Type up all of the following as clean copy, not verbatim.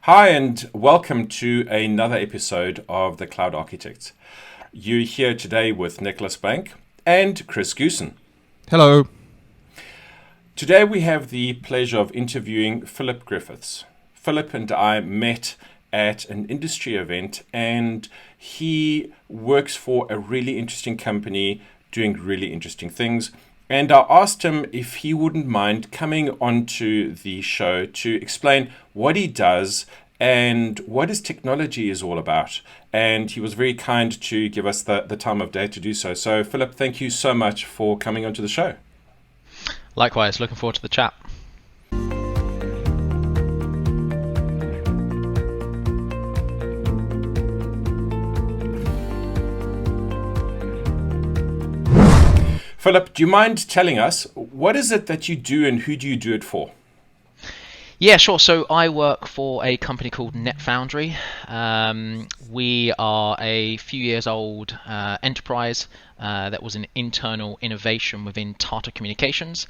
Hi, and welcome to another episode of The Cloud Architects. You're here today with Nicolas and Chris Goosen. Hello. Today we have the pleasure of interviewing Philip Griffiths. Philip and I met at an industry event, and he works for a really interesting company doing really interesting things. And I asked him if he wouldn't mind coming onto the show to explain what he does and what his technology is all about. And he was very kind to give us the time of day to do so. So, Philip, thank you so much for coming onto the show. Likewise, looking forward to the chat. Philip, do you mind telling us what is it that you do and who do you do it for? Yeah, sure. So I work for a company called NetFoundry. We are a few years old enterprise that was an internal innovation within Tata Communications.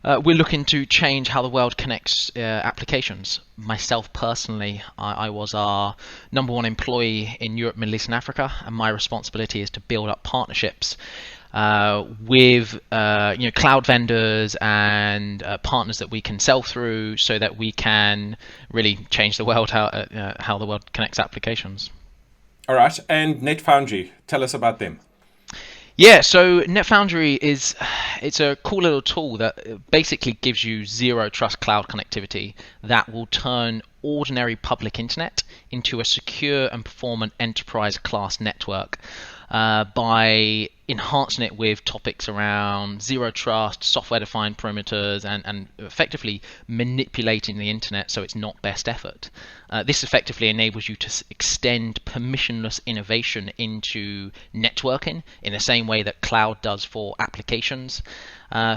We're looking to change how the world connects applications. Myself personally, I was our #1 employee in Europe, Middle East and Africa, and my responsibility is to build up partnerships with cloud vendors and partners that we can sell through, so that we can really change the world, how the world connects applications. All right, and NetFoundry, tell us about them. Yeah, so NetFoundry it's a cool little tool that basically gives you zero trust cloud connectivity that will turn ordinary public internet into a secure and performant enterprise class network by enhancing it with topics around zero trust, software defined perimeters, and effectively manipulating the internet so it's not best effort. This effectively enables you to extend permissionless innovation into networking in the same way that cloud does for applications,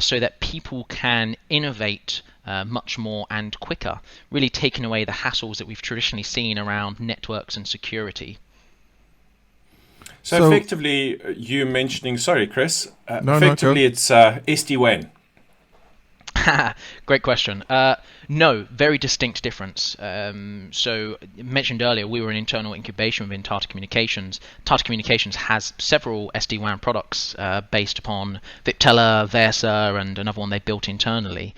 so that people can innovate much more and quicker, really taking away the hassles that we've traditionally seen around networks and security. So effectively, you mentioning, sorry, Chris, effectively it's SD-WAN. Great question. No, very distinct difference. So mentioned earlier, we were an internal incubation within Tata Communications. Tata Communications has several SD-WAN products based upon Viptela, Versa, and another one they built internally.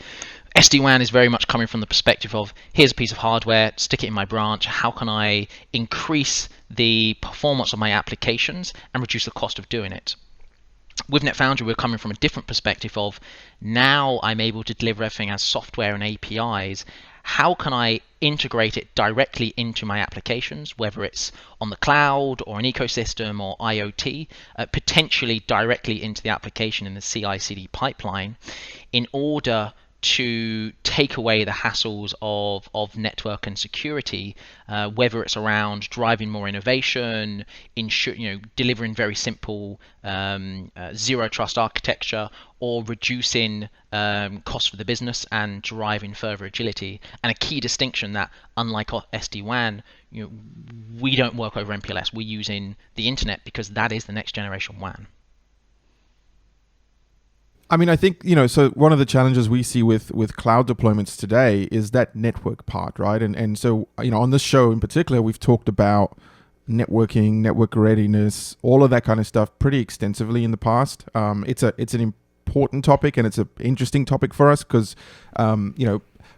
SD-WAN is very much coming from the perspective of, here's a piece of hardware, stick it in my branch, how can I increase the performance of my applications and reduce the cost of doing it? With NetFoundry, we're coming from a different perspective of, now I'm able to deliver everything as software and APIs. How can I integrate it directly into my applications, whether it's on the cloud or an ecosystem or IoT, potentially directly into the application in the CI/CD pipeline, in order to take away the hassles of network and security, whether it's around driving more innovation, delivering very simple zero trust architecture, or reducing costs for the business and driving further agility. And a key distinction that, unlike SD-WAN, we don't work over MPLS. We're using the internet because that is the next generation WAN. I mean, I think, so one of the challenges we see with cloud deployments today is that network part, right? And so, on this show in particular, we've talked about networking, network readiness, all of that kind of stuff pretty extensively in the past. It's an important topic, and it's an interesting topic for us because,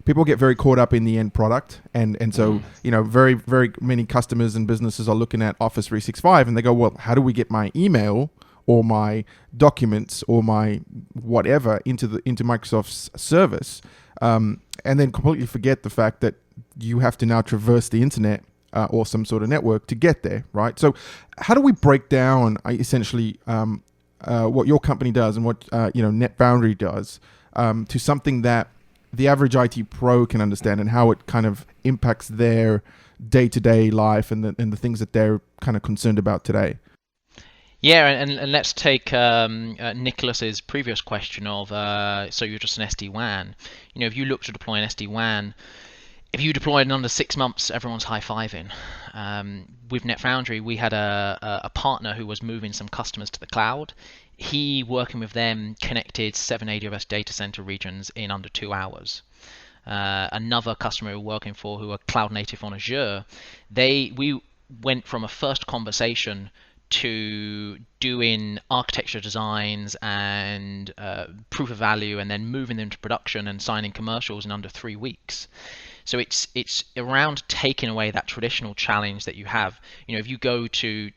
people get very caught up in the end product. And so, very, very many customers and businesses are looking at Office 365 and they go, well, how do we get my email or my documents or my whatever into Microsoft's service, and then completely forget the fact that you have to now traverse the internet or some sort of network to get there, right? So how do we break down essentially what your company does and what NetFoundry does to something that the average IT pro can understand, and how it kind of impacts their day-to-day life and the things that they're kind of concerned about today? Yeah, and let's take Nicolas's previous question of, so you're just an SD-WAN. If you look to deploy an SD-WAN, if you deploy it in under 6 months, everyone's high-fiving. With NetFoundry, we had a partner who was moving some customers to the cloud. He, working with them, connected 7 AWS data center regions in under 2 hours. another customer we were working for who are cloud native on Azure, we went from a first conversation to doing architecture designs and proof of value, and then moving them to production and signing commercials in under 3 weeks. So it's around taking away that traditional challenge that you have. If you go to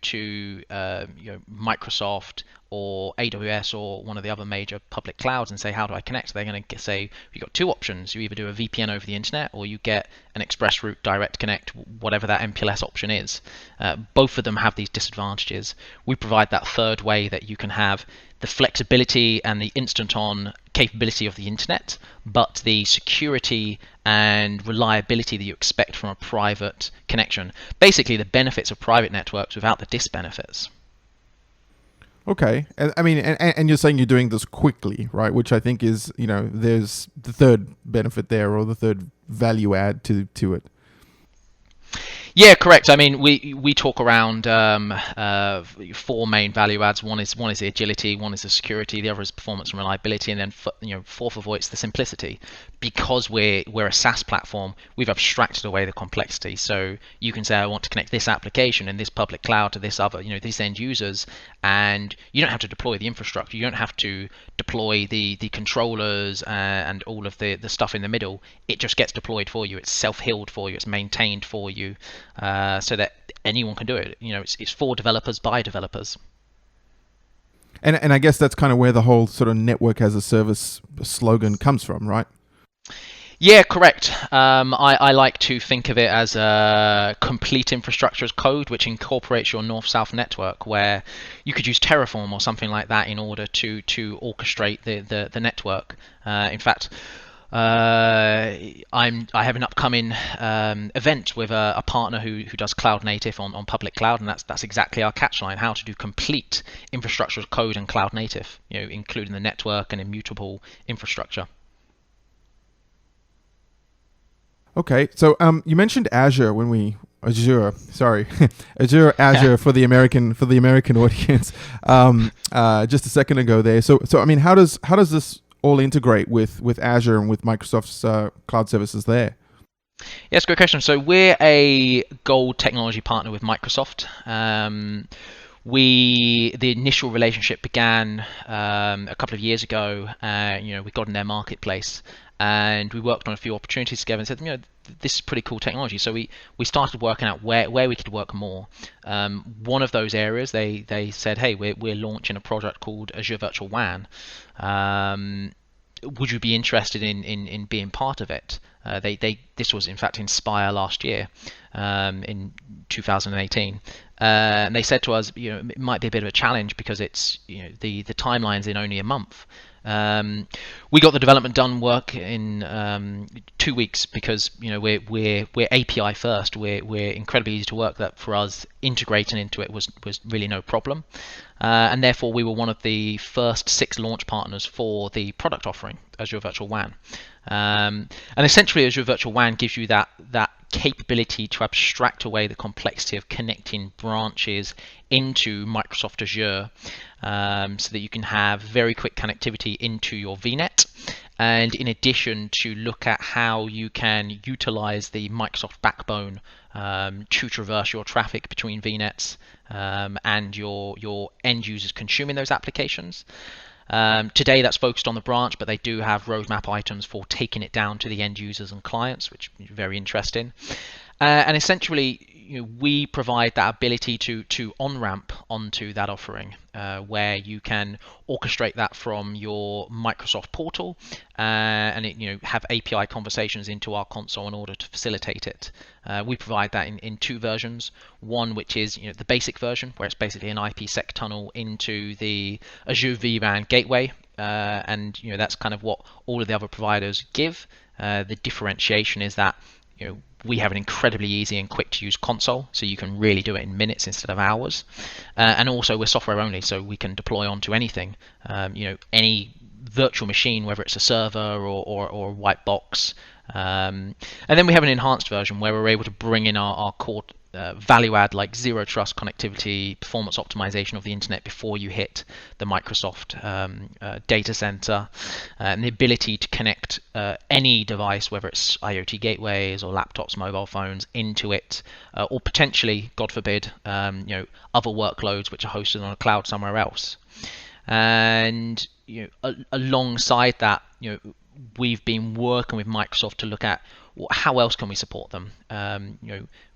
Microsoft or AWS or one of the other major public clouds and say, how do I connect? They're going to say, you've got two options. You either do a VPN over the internet, or you get an express route direct connect, whatever that MPLS option is. Both of them have these disadvantages. We provide that third way that you can have the flexibility and the instant-on capability of the internet, but the security and reliability that you expect from a private connection. Basically, the benefits of private networks without the disbenefits. Okay, and you're saying you're doing this quickly, right? Which I think is, there's the third benefit there, or the third value add to it. Yeah, correct. I mean, we talk around 4 main value adds. One is the agility, one is the security, the other is performance and reliability, and then fourth of all, it's the simplicity. Because we're a SaaS platform, we've abstracted away the complexity. So you can say, I want to connect this application in this public cloud to this other, these end users, and you don't have to deploy the infrastructure. You don't have to deploy the controllers and all of the stuff in the middle. It just gets deployed for you. It's self-healed for you. It's maintained for you. So that anyone can do it. It's for developers by developers. And I guess that's kind of where the whole sort of network as a service slogan comes from, right? Yeah, correct. I like to think of it as a complete infrastructure as code, which incorporates your north-south network, where you could use Terraform or something like that in order to orchestrate the network. In fact, I have an upcoming event with a partner who does cloud native on public cloud, and that's exactly our catchline: how to do complete infrastructure as code and cloud native, including the network and immutable infrastructure. Okay, so you mentioned Azure Azure for the American audience just a second ago there. So I mean, how does this all integrate with Azure and with Microsoft's cloud services there? Yes, great question. So we're a gold technology partner with Microsoft. The initial relationship began a couple of years ago. We got in their marketplace, and we worked on a few opportunities together and said, this is pretty cool technology. So we started working out where we could work more. One of those areas, they said, hey, we're launching a project called Azure Virtual WAN. Would you be interested in being part of it? This was in fact Inspire last year, in 2018. And they said to us, it might be a bit of a challenge because it's the timeline's in only a month. We got the development done work in 2 weeks because we're API first. We're incredibly easy to work. That for us, integrating into it was really no problem, and therefore we were one of the first 6 launch partners for the product offering, Azure Virtual WAN. And essentially, Azure Virtual WAN gives you that capability to abstract away the complexity of connecting branches into Microsoft Azure, so that you can have very quick connectivity into your VNet, and in addition to look at how you can utilize the Microsoft backbone to traverse your traffic between VNets and your end users consuming those applications. Today that's focused on the branch, but they do have roadmap items for taking it down to the end users and clients, which is very interesting. And essentially, we provide that ability to on-ramp onto that offering, where you can orchestrate that from your Microsoft portal and have API conversations into our console in order to facilitate it. We provide that in 2 versions. One which is the basic version, where it's basically an IPsec tunnel into the Azure vRAN gateway, and that's kind of what all of the other providers give. The differentiation is that we have an incredibly easy and quick to use console, so you can really do it in minutes instead of hours. And also we're software only, so we can deploy onto anything, any virtual machine, whether it's a server or a white box. And then we have an enhanced version where we're able to bring in our core value add like zero trust connectivity, performance optimization of the internet before you hit the Microsoft data center, and the ability to connect any device, whether it's IoT gateways or laptops, mobile phones, into it, or potentially, God forbid, other workloads which are hosted on a cloud somewhere else. And alongside that, we've been working with Microsoft to look at how else can we support them.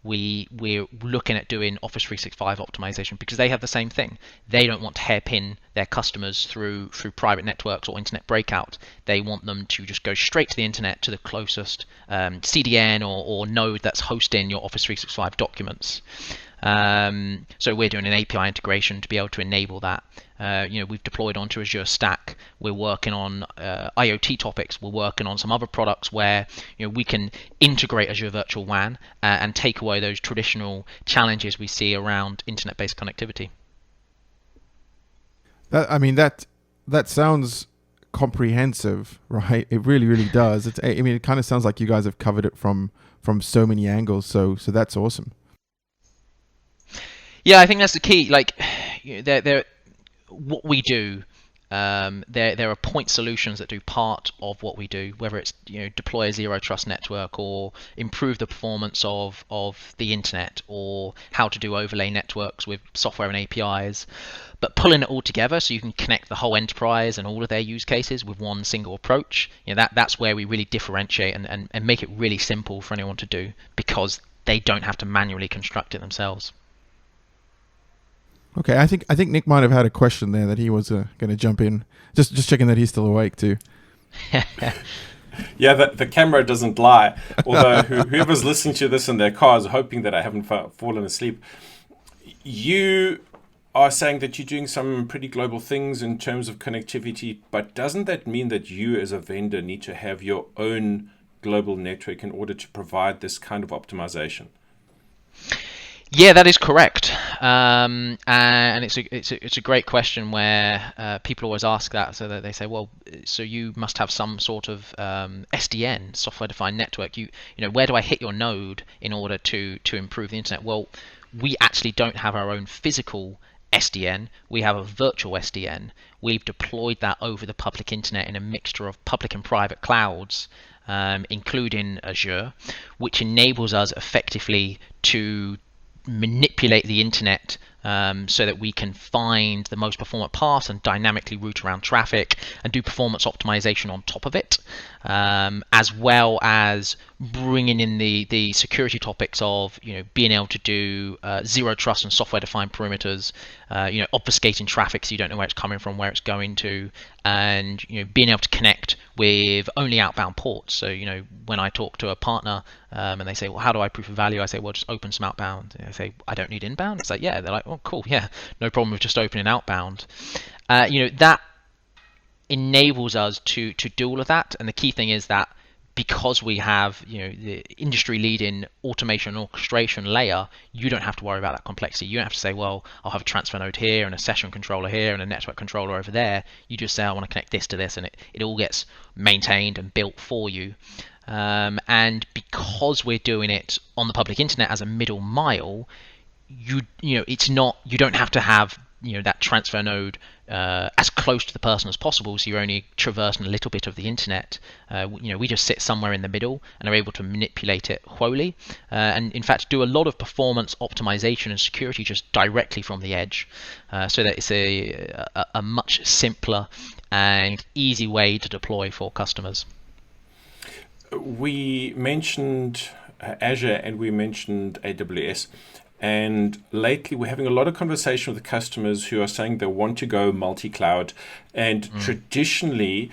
We're looking at doing Office 365 optimization because they have the same thing. They don't want to hairpin their customers through private networks or internet breakout. They want them to just go straight to the internet, to the closest CDN or node that's hosting your Office 365 documents. So we're doing an API integration to be able to enable that. We've deployed onto Azure Stack. We're working on IoT topics. We're working on some other products where we can integrate Azure Virtual WAN and take away those traditional challenges we see around internet-based connectivity. That sounds comprehensive, right? It really, really does. It kind of sounds like you guys have covered it from so many angles. So that's awesome. Yeah, I think that's the key. Like, what we do, there are point solutions that do part of what we do, whether it's deploy a zero trust network or improve the performance of the internet, or how to do overlay networks with software and APIs. But pulling it all together so you can connect the whole enterprise and all of their use cases with one single approach, that's where we really differentiate and make it really simple for anyone to do, because they don't have to manually construct it themselves. Okay, I think Nick might have had a question there that he was going to jump in. Just checking that he's still awake too. Yeah, the camera doesn't lie. Although whoever's listening to this in their car is hoping that I haven't fallen asleep. You are saying that you're doing some pretty global things in terms of connectivity, but doesn't that mean that you as a vendor need to have your own global network in order to provide this kind of optimization? Yeah, that is correct, and it's a great question where people always ask that. So that they say, well, so you must have some sort of SDN, software-defined network. Where do I hit your node in order to improve the internet? Well, we actually don't have our own physical SDN. We have a virtual SDN. We've deployed that over the public internet in a mixture of public and private clouds, including Azure, which enables us effectively to manipulate the internet so that we can find the most performant paths and dynamically route around traffic and do performance optimization on top of it, as well as bringing in the security topics of being able to do zero trust and software defined perimeters, obfuscating traffic so you don't know where it's coming from, where it's going to, and being able to connect with only outbound ports. So when I talk to a partner and they say, well, how do I proof of value? I say, well, just open some outbound. I say, I don't need inbound. It's like, yeah. They're like, oh, cool, yeah, no problem with just opening outbound. That enables us to do all of that. And the key thing is that because we have the industry leading automation and orchestration layer, you don't have to worry about that complexity. You don't have to say, well, I'll have a transfer node here and a session controller here and a network controller over there. You just say, I want to connect this to this, and it all gets maintained and built for you. And because we're doing it on the public internet as a middle mile, you don't have to have that transfer node as close to the person as possible, so you're only traversing a little bit of the internet. We just sit somewhere in the middle and are able to manipulate it wholly, and in fact do a lot of performance optimization and security just directly from the edge, so that it's a much simpler and easy way to deploy for customers. We mentioned Azure and we mentioned AWS. And lately, we're having a lot of conversation with customers who are saying they want to go multi-cloud. And traditionally,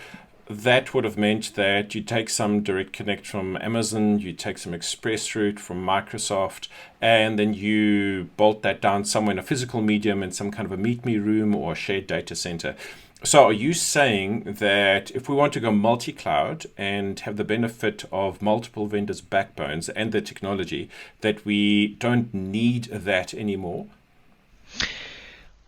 that would have meant that you take some direct connect from Amazon, you take some express route from Microsoft, and then you bolt that down somewhere in a physical medium in some kind of a meet me room or a shared data center. So are you saying that if we want to go multi-cloud and have the benefit of multiple vendors' backbones and the technology, that we don't need that anymore?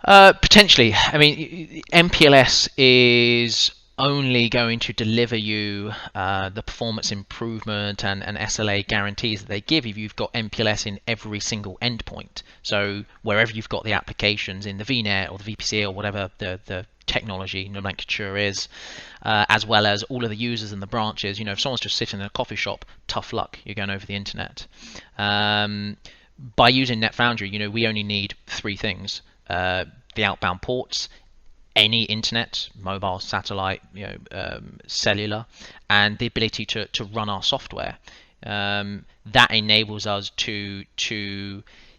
Potentially. I mean, MPLS is only going to deliver you the performance improvement and SLA guarantees that they give if you've got MPLS in every single endpoint. So wherever you've got the applications in the VNet or the VPC or whatever the technology nomenclature is, as well as all of the users and the branches. If someone's just sitting in a coffee shop, tough luck, you're going over the internet. By using NetFoundry, we only need three things: the outbound ports, any internet, mobile, satellite, cellular, and the ability to run our software. That enables us to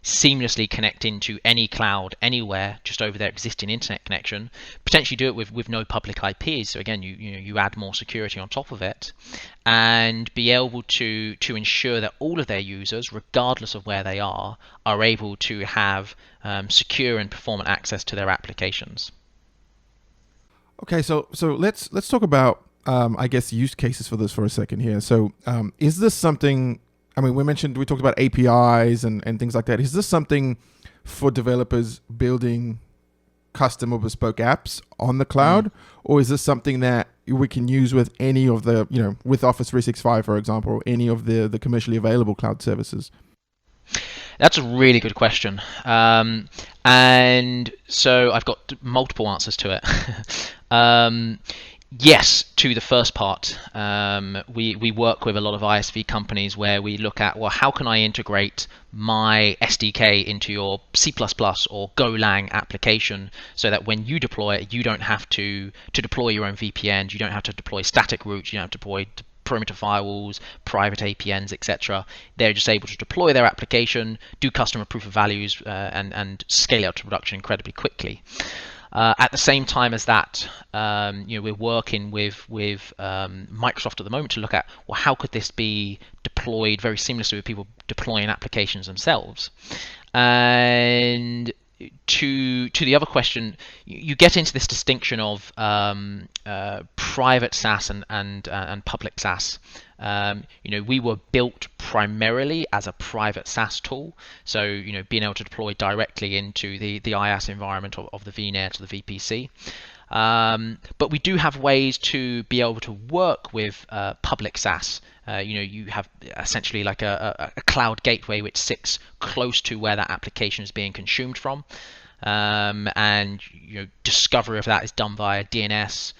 seamlessly connect into any cloud anywhere just over their existing internet connection. Potentially do it with no public IPs. So again, you add more security on top of it, and be able to ensure that all of their users, regardless of where they are able to have secure and performant access to their applications. Okay, so let's talk about I guess use cases for this for a second here. So is this something? I mean, we talked about APIs and things like that. Is this something for developers building custom or bespoke apps on the cloud, or is this something that we can use with any of the with Office 365, for example, or any of the commercially available cloud services? That's a really good question. And so I've got multiple answers to it. Yes, to the first part. We work with a lot of ISV companies where we look at, well, how can I integrate my SDK into your C++ or Golang application so that when you deploy it, you don't have to deploy your own VPNs, you don't have to deploy static routes, you don't have to deploy perimeter firewalls, private APNs, etc. They're just able to deploy their application, do customer proof of values, and scale out to production incredibly quickly. At the same time as that, we're working with Microsoft at the moment to look at, well, how could this be deployed very seamlessly with people deploying applications themselves? And to the other question, you get into this distinction of private SaaS and public SaaS. We were built primarily as a private SaaS tool, so being able to deploy directly into the IaaS environment of the VNet or the VPC. But we do have ways to be able to work with public SaaS. You have essentially like a cloud gateway which sits close to where that application is being consumed from, and discovery of that is done via DNS.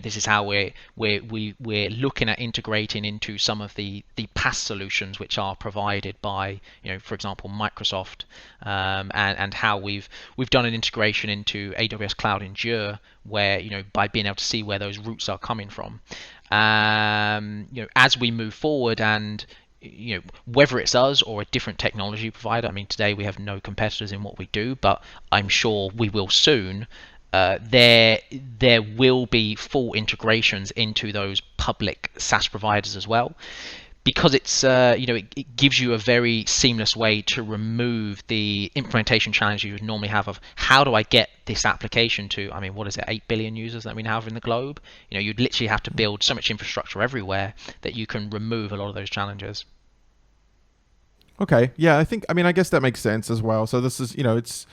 This is how we're looking at integrating into some of the PaaS solutions which are provided by for example Microsoft, and how we've done an integration into AWS Cloud Endure, where by being able to see where those routes are coming from. As we move forward, and whether it's us or a different technology provider, I mean, today we have no competitors in what we do, but I'm sure we will soon. There will be full integrations into those public SaaS providers as well, because it's it gives you a very seamless way to remove the implementation challenge you would normally have of how do I get this application to, 8 billion users that we now have in the globe. You'd literally have to build so much infrastructure everywhere that you can remove a lot of those challenges. Okay, yeah, I guess that makes sense as well. So this is, it's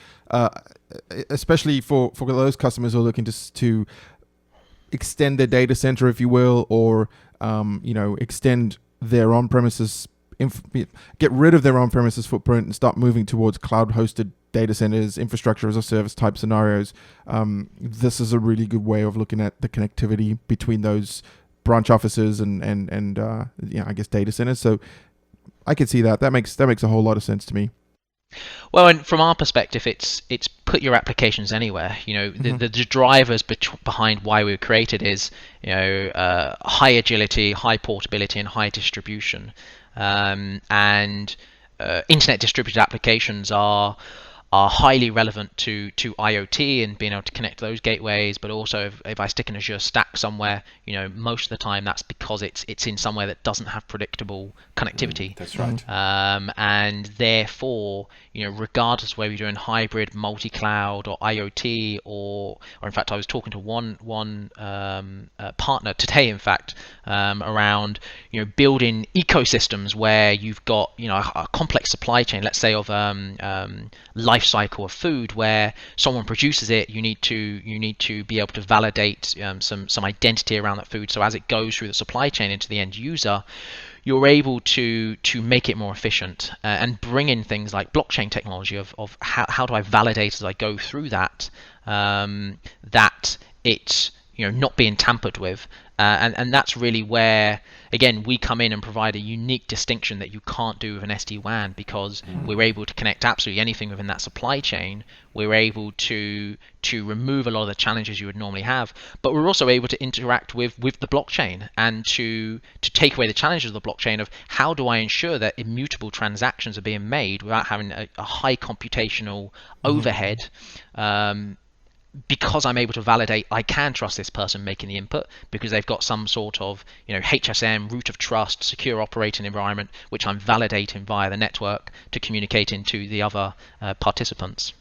especially for those customers who are looking to extend their data center, if you will, or extend their on-premises, get rid of their on-premises footprint and start moving towards cloud-hosted data centers, infrastructure as a service type scenarios. This is a really good way of looking at the connectivity between those branch offices and I guess data centers. So I can see that. That makes a whole lot of sense to me. Well, and from our perspective, it's put your applications anywhere. The drivers behind why we were created is high agility, high portability, and high distribution. And internet distributed applications are highly relevant to IoT and being able to connect to those gateways, but also if I stick an Azure Stack somewhere, most of the time that's because it's in somewhere that doesn't have predictable connectivity. That's right. And therefore, regardless of whether you're doing hybrid, multi-cloud, or IoT, or in fact, I was talking to one partner today, in fact, around building ecosystems where you've got a complex supply chain, let's say of life life cycle of food, where someone produces it, you need to be able to validate some identity around that food. So as it goes through the supply chain into the end user, you're able to make it more efficient and bring in things like blockchain technology of how do I validate as I go through that that it's not being tampered with, and that's really where again we come in and provide a unique distinction that you can't do with an SD-WAN, because we're able to connect absolutely anything within that supply chain. We're able to remove a lot of the challenges you would normally have, but we're also able to interact with the blockchain and to take away the challenges of the blockchain of how do I ensure that immutable transactions are being made without having a high computational overhead, because I'm able to validate I can trust this person making the input because they've got some sort of HSM, root of trust, secure operating environment, which I'm validating via the network to communicate into the other participants.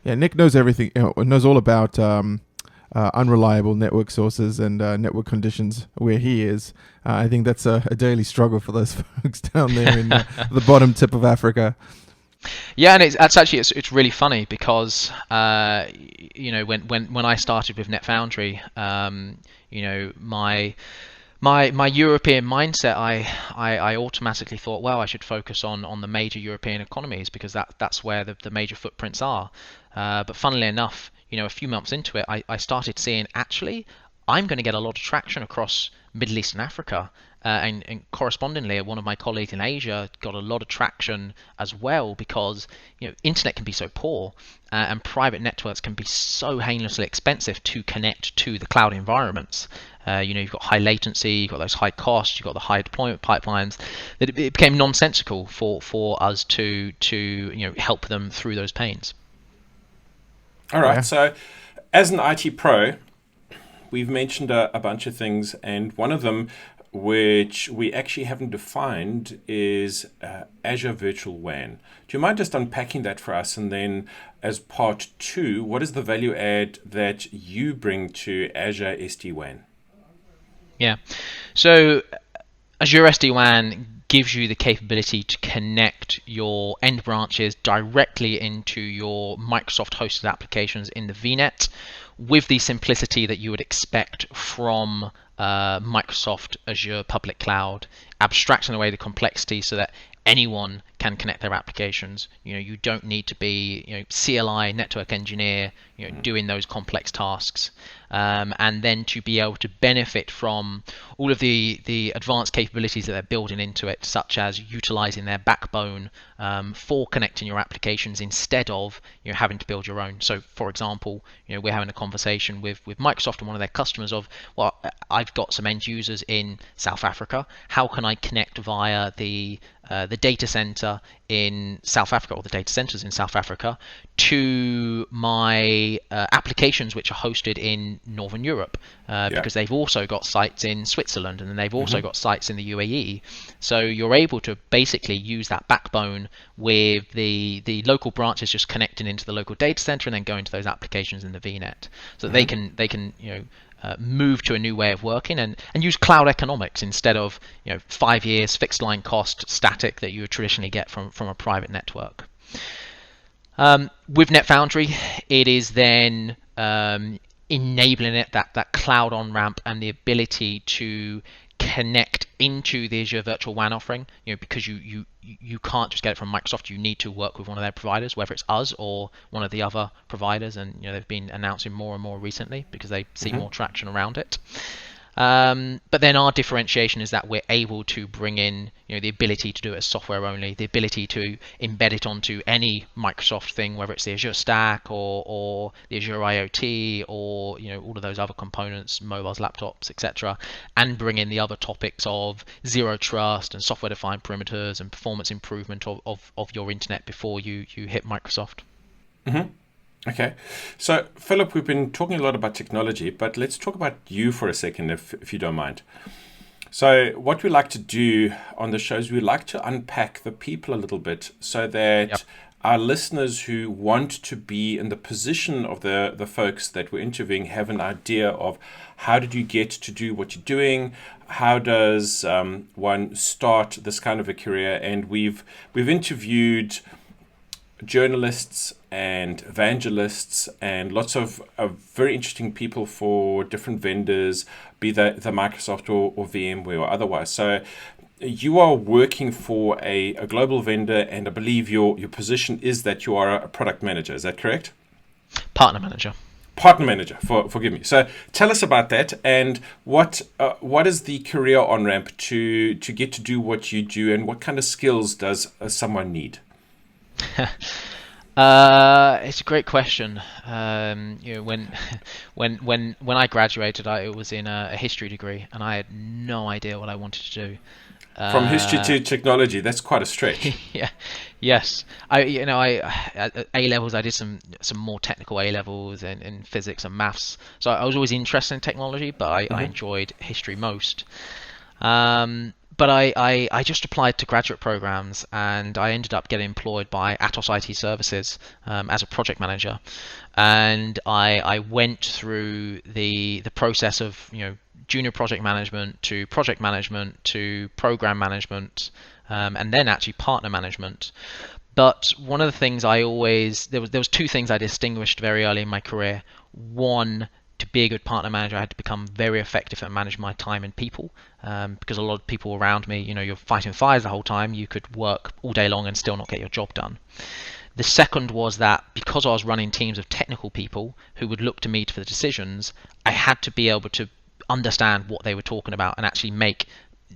Yeah, Nick knows everything. Knows all about unreliable network sources and network conditions where he is. I think that's a daily struggle for those folks down there in the bottom tip of Africa. Yeah, and it's really funny because when I started with NetFoundry, my European mindset, I automatically thought, well, I should focus on the major European economies because that's where the major footprints are. But funnily enough, a few months into it, I started seeing actually I'm going to get a lot of traction across Middle East and Africa. And correspondingly, one of my colleagues in Asia got a lot of traction as well because internet can be so poor and private networks can be so heinously expensive to connect to the cloud environments. You've got high latency, you've got those high costs, you've got the high deployment pipelines. That it became nonsensical for us to help them through those pains. All right. So, as an IT pro, we've mentioned a bunch of things, and one of them, which we actually haven't defined, is Azure Virtual WAN. Do you mind just unpacking that for us? And then as part two, what is the value add that you bring to Azure SD-WAN? Yeah. So Azure SD-WAN gives you the capability to connect your end branches directly into your Microsoft hosted applications in the VNet with the simplicity that you would expect from Microsoft Azure public cloud, abstracting away the complexity so that anyone can connect their applications. You don't need to be CLI network engineer doing those complex tasks, and then to be able to benefit from all of the advanced capabilities that they're building into it, such as utilizing their backbone for connecting your applications instead of having to build your own. So for example, we're having a conversation with Microsoft and one of their customers of, well, I've got some end users in South Africa. How can I connect via the data center in South Africa, or the data centers in South Africa, to my applications which are hosted in Northern Europe, because they've also got sites in Switzerland and then they've also got sites in the UAE. So you're able to basically use that backbone with the local branches just connecting into the local data center and then going to those applications in the VNet, so that they can move to a new way of working and use cloud economics instead of 5 years fixed line cost static that you would traditionally get from a private network. With NetFoundry, it is then enabling it, that cloud on-ramp and the ability to connect into the Azure Virtual WAN offering, because you can't just get it from Microsoft. You need to work with one of their providers, whether it's us or one of the other providers, and they've been announcing more and more recently because they see more traction around it. But then our differentiation is that we're able to bring in the ability to do it as software only, the ability to embed it onto any Microsoft thing, whether it's the Azure Stack or the Azure IoT or all of those other components, mobiles, laptops, etc., and bring in the other topics of zero trust and software defined perimeters and performance improvement of your internet before you hit Microsoft. Okay. So, Philip, we've been talking a lot about technology, but let's talk about you for a second, if you don't mind. So, what we like to do on the show is we like to unpack the people a little bit so that our listeners who want to be in the position of the folks that we're interviewing have an idea of how did you get to do what you're doing, how does one start this kind of a career. And we've interviewed journalists and evangelists and lots of very interesting people for different vendors, be that the Microsoft or VMware or otherwise. So you are working for a global vendor, and I believe your position is that you are a product manager. Is that correct? Partner manager. Partner manager, forgive me. So tell us about that, and what is the career on-ramp to get to do what you do, and what kind of skills does someone need? It's a great question. When I graduated, it was in a history degree, and I had no idea what I wanted to do. From history to technology, that's quite a stretch. Yeah, yes. At A levels, I did some more technical A levels in physics and maths. So I was always interested in technology, but I enjoyed history most. But I just applied to graduate programs, and I ended up getting employed by Atos IT Services as a project manager. And I went through the process of junior project management to program management, and then actually partner management. But one of the things there was two things I distinguished very early in my career. One, to be a good partner manager, I had to become very effective at managing my time and people, because a lot of people around me, you're fighting fires the whole time. You could work all day long and still not get your job done. The second was that because I was running teams of technical people who would look to me for the decisions, I had to be able to understand what they were talking about and actually make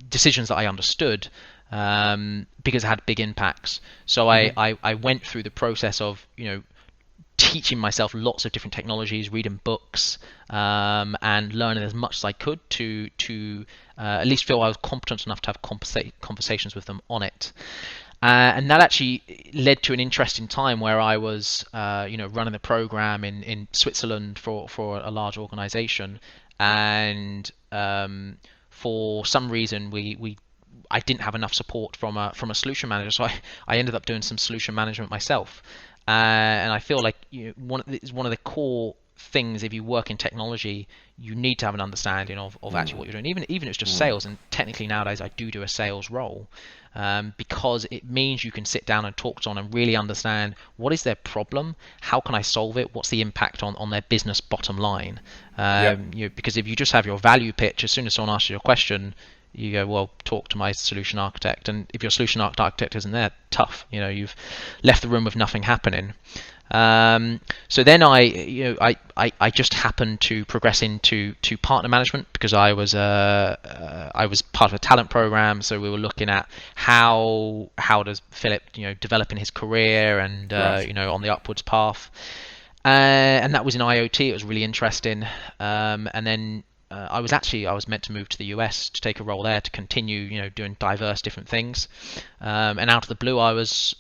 decisions that I understood, because it had big impacts. So I went through the process of teaching myself lots of different technologies, reading books, and learning as much as I could to at least feel I was competent enough to have conversations with them on it. And that actually led to an interesting time where I was running the program in Switzerland for a large organization, and for some reason I didn't have enough support from a solution manager, so I ended up doing some solution management myself. And I feel like one of the core things, if you work in technology, you need to have an understanding of actually what you're doing, even if it's just sales. And technically nowadays I do a sales role, because it means you can sit down and talk to someone and really understand what is their problem, how can I solve it, what's the impact on their business bottom line. Because if you just have your value pitch, as soon as someone asks you a question, you go, well, talk to my solution architect. And if your solution architect isn't there, tough. You've left the room with nothing happening. So then I just happened to progress into partner management, because I was part of a talent program. So we were looking at how does Philip develop in his career and on the upwards path. And that was in IoT. It was really interesting. And then I was meant to move to the US to take a role there to continue, doing diverse different things. And out of the blue, I was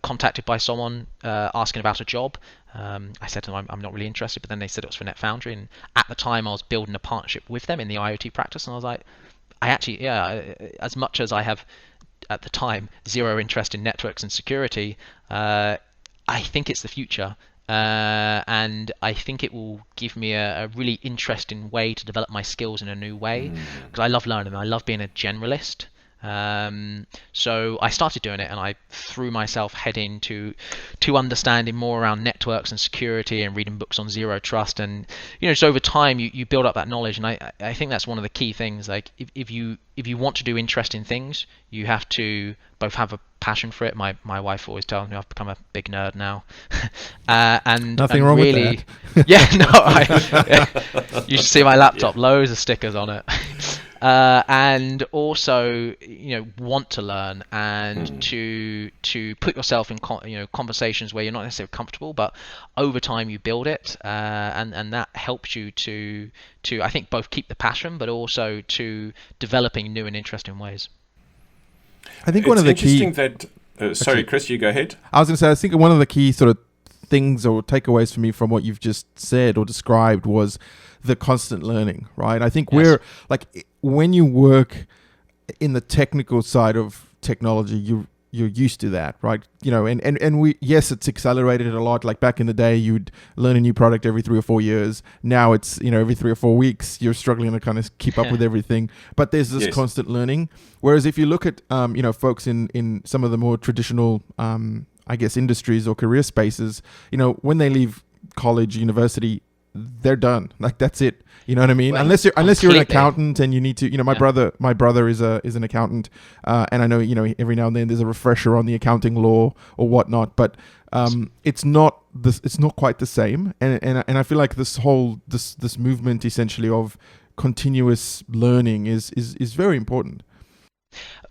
contacted by someone asking about a job. I said to them, I'm not really interested, but then they said it was for NetFoundry. And at the time, I was building a partnership with them in the IoT practice. And I was like, as much as I have at the time zero interest in networks and security, I think it's the future. And I think it will give me a really interesting way to develop my skills in a new way, because I love learning. I love being a generalist. So I started doing it, and I threw myself head into understanding more around networks and security, and reading books on zero trust. And so over time you build up that knowledge. And I think that's one of the key things. Like if you want to do interesting things, you have to both have a passion for it. My wife always tells me I've become a big nerd now. And nothing wrong really, with that. Yeah, no. You should see my laptop, loads of stickers on it. And also, want to learn and to put yourself in conversations where you're not necessarily comfortable, but over time you build it, and that helps you to I think both keep the passion, but also to developing new and interesting ways. I think one of the key. Sorry, Chris, you go ahead. I was going to say, I think one of the key sort of things or takeaways for me from what you've just said or described was the constant learning, right? I think we're like, when you work in the technical side of technology, you're used to that, right? And we, yes, it's accelerated a lot. Like back in the day, you'd learn a new product every 3 or 4 years. Now it's, every 3 or 4 weeks, you're struggling to kind of keep up with everything. But there's this constant learning. Whereas if you look at, folks in some of the more traditional I guess, industries or career spaces, when they leave college, university, they're done. Like, that's it. You know what I mean? Well, unless you're an completely. accountant and you need to, my brother is an accountant, and I know, every now and then there's a refresher on the accounting law or whatnot, but it's not quite the same. And I feel like this movement essentially of continuous learning is very important.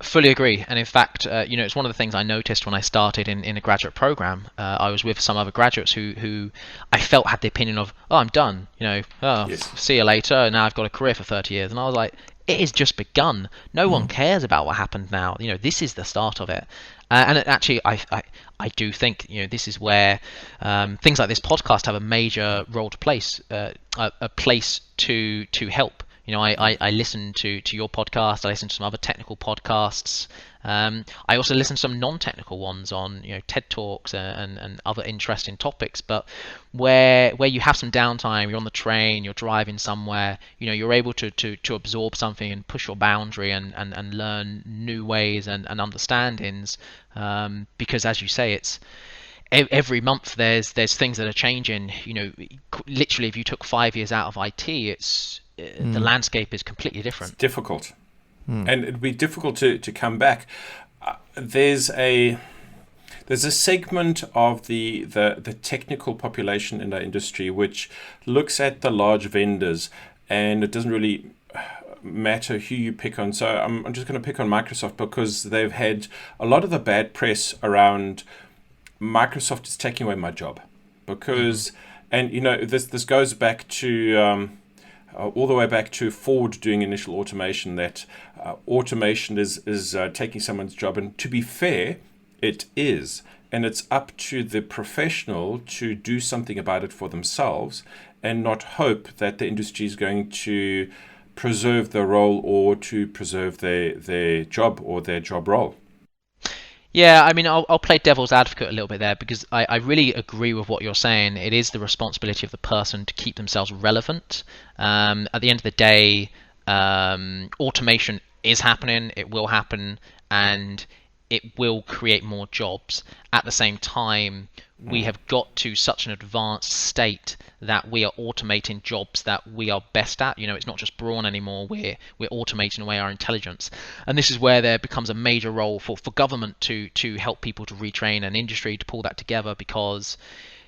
Fully agree. And in fact, it's one of the things I noticed when I started in a graduate program. I was with some other graduates who I felt had the opinion of, oh, I'm done. Yes. See you later. Now I've got a career for 30 years. And I was like, it has just begun. No one cares about what happened now. This is the start of it. And actually, I do think this is where things like this podcast have a major role to place, a place to help. I listen to your podcast. I listen to some other technical podcasts. I also listen to some non-technical ones on TED Talks and other interesting topics. But where you have some downtime, you're on the train, you're driving somewhere, you're able to absorb something and push your boundary and learn new ways and understandings. Because as you say, it's every month there's things that are changing. Literally, if you took 5 years out of IT, it's the landscape is completely different. It's difficult, and it'd be difficult to come back. There's a segment of the technical population in our industry which looks at the large vendors, and it doesn't really matter who you pick on. So I'm just going to pick on Microsoft because they've had a lot of the bad press around Microsoft is taking away my job because, and this goes back to all the way back to Ford doing initial automation, that automation is taking someone's job. And to be fair, it is. And it's up to the professional to do something about it for themselves and not hope that the industry is going to preserve the role or to preserve their job or their job role. Yeah, I mean, I'll play devil's advocate a little bit there because I really agree with what you're saying. It is the responsibility of the person to keep themselves relevant. At the end of the day, automation is happening, it will happen, and it will create more jobs. At the same time, we have got to such an advanced state that we are automating jobs that we are best at. It's not just brawn anymore. We're automating away our intelligence, and this is where there becomes a major role for government to help people to retrain and industry to pull that together, because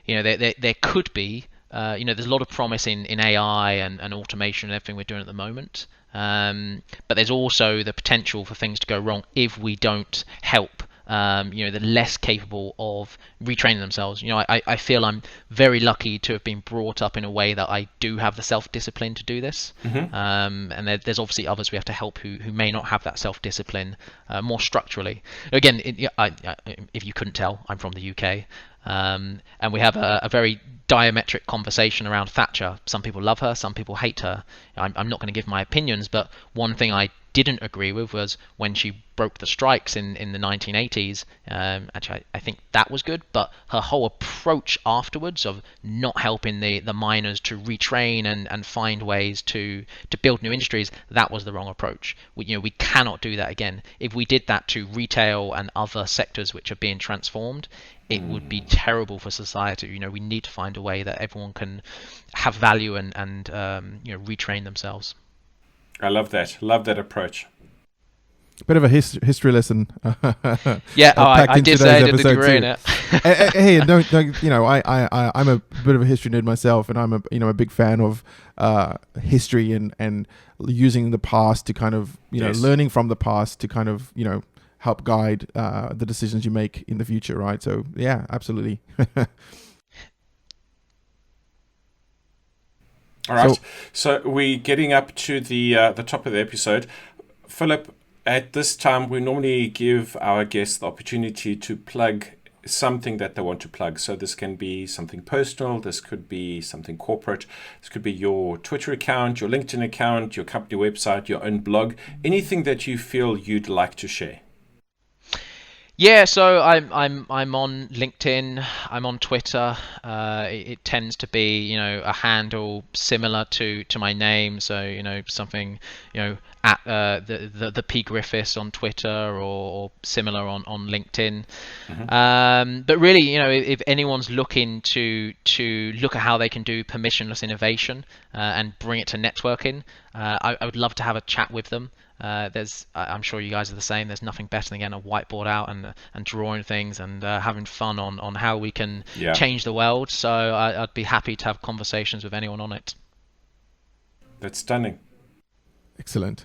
there could be there's a lot of promise in AI and automation and everything we're doing at the moment, but there's also the potential for things to go wrong if we don't help the less capable of retraining themselves. I feel I'm very lucky to have been brought up in a way that I do have the self-discipline to do this. And there's obviously others we have to help who may not have that self-discipline more structurally. Again, if you couldn't tell, I'm from the UK. And we have a very diametric conversation around Thatcher. Some people love her, some people hate her. I'm not going to give my opinions, but one thing I didn't agree with was when she broke the strikes in the 1980s. Actually, I think that was good, but her whole approach afterwards of not helping the miners to retrain and find ways to build new industries, that was the wrong approach. We cannot do that again. If we did that to retail and other sectors which are being transformed, it would be terrible for society. We need to find a way that everyone can have value and retrain themselves. I love that approach. Bit of a history lesson. Yeah, I did say I did a degree in it. Hey, don't I'm a bit of a history nerd myself, and I'm a big fan of history and using the past to kind of learning from the past to kind of help guide the decisions you make in the future, right? So yeah, absolutely. All right, so we're getting up to the top of the episode. Philip, at this time, we normally give our guests the opportunity to plug something that they want to plug. So this can be something personal, this could be something corporate, this could be your Twitter account, your LinkedIn account, your company website, your own blog, anything that you feel you'd like to share. Yeah, so I'm on LinkedIn. I'm on Twitter. It tends to be a handle similar to my name. So something at the P Griffiths on Twitter or similar on LinkedIn. But really, if anyone's looking to look at how they can do permissionless innovation and bring it to networking, I would love to have a chat with them. I'm sure you guys are the same. There's nothing better than getting a whiteboard out and drawing things and having fun on how we can change the world. So I'd be happy to have conversations with anyone on it. That's stunning. Excellent.